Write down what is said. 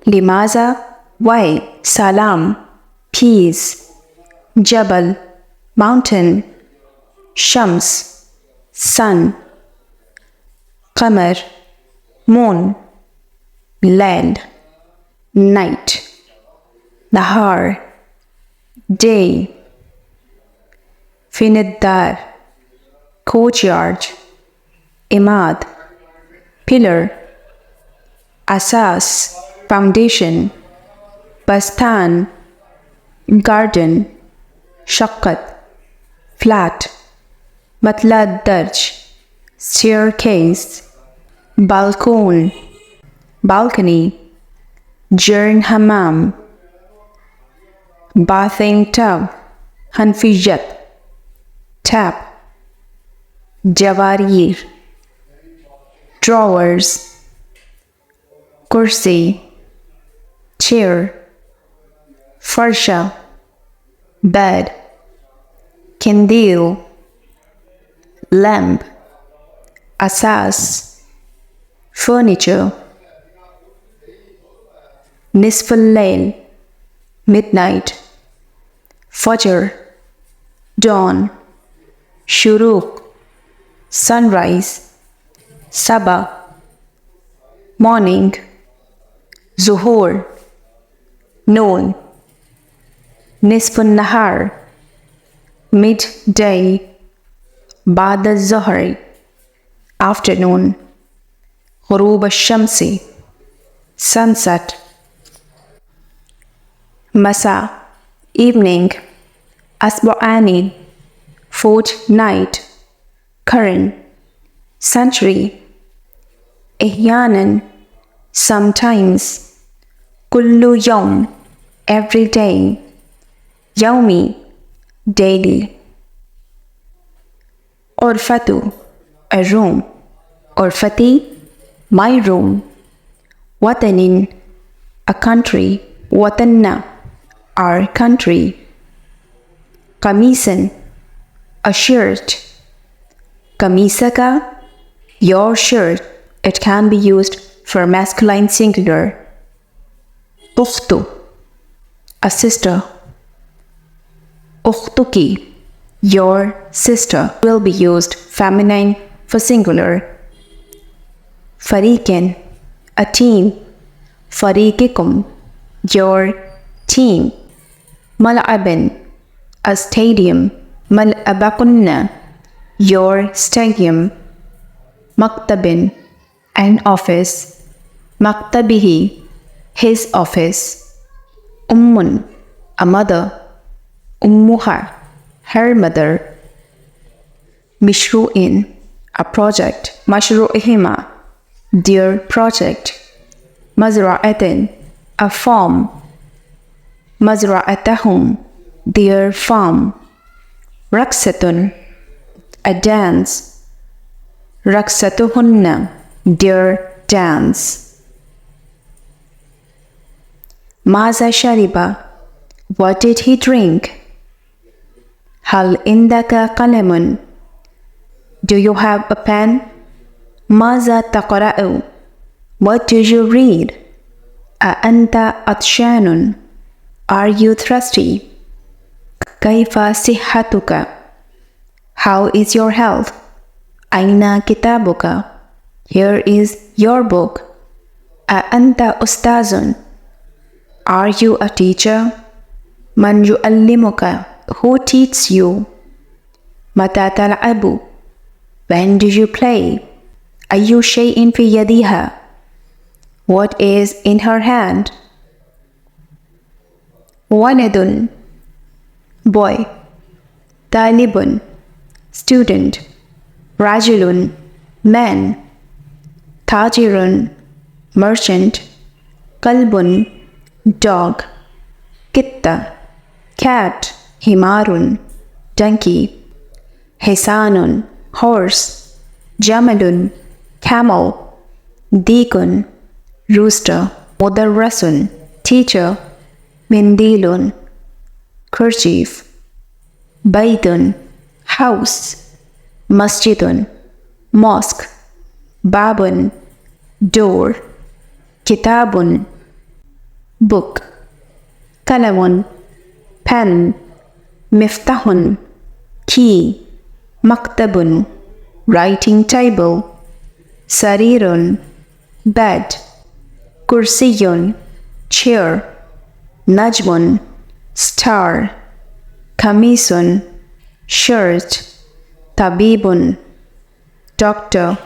لماذا? Why? Salam, peace. Jabal, mountain. Shams, sun. Qamar, moon. Lail, night. Nahar, day. Finidar, courtyard. Imad, pillar. Asas, foundation. Bastan, garden. Shaqqat, flat. Matla darj, staircase. Balcony, balcony. Jern hammam, bathing tub. Hanfijat, tap. Jawarir, drawers. Kursi, chair. Farsha, bed. Kindil, lamp. Asas, furniture. Nisful Layl, midnight. Fajr, dawn. Shuruq, sunrise. Sabah, morning. Zuhur, noon. Nisfun Nahar, midday. Ba'd al-Zuhri, afternoon. Ghurub al-Shamsi, sunset. Masa, evening. Asbu'ani, fortnight. Current, century. Ihyanan, sometimes. Kullu yawm, every day. Yawmi, daily. Urfatu, a room. Urfati, my room. Watanin, a country. Watanna, our country. Qamisan, a shirt. Qamisaka, your shirt. It can be used for masculine singular. Ukhtu, a sister. Ukhtuki, your sister, will be used feminine for singular. Fariqin, a team. Fariqikum, your team. Mal'abin, a stadium. Mal'abakunna, your stadium. Maktabin, an office. Maktabihi, his office. Ummun, a mother. Ummuha, her mother. Mishru'in, a project. Mashru'ihima, their project. Mazra'atin, a farm. Mazra'atahum, their farm. Raksatun, a dance. Raksatuhunna, their dance. Maza shariba, what did he drink? Hal indaka qalamun, do you have a pen? Maza taqra'u, what do you read? A anta atshanun, are you thirsty? Kaifa sihhatuka, how is your health? Aina kitabuka, here is your book. A anta ustazun, are you a teacher? Man yu'allimuka, who teaches you? Mata tal'abu, when do you play? Ayyu shay'in fi yadiha, what is in her hand? Waladun, boy. Talibun, student. Rajulun, man. Tajirun, merchant. Kalbun, dog. Kitta, cat. Himarun, donkey. Hisanun, horse. Jamalun, camel. Deekun, rooster. Mudarrasun, teacher. Mindilun, kerchief. Baitun, house. Masjidun, mosque. Babun, door. Kitabun, book. قلم pen. مفتاح key. مكتب writing table. سرير bed. كرسي chair. نجم star. قميص shirt. طبيب doctor.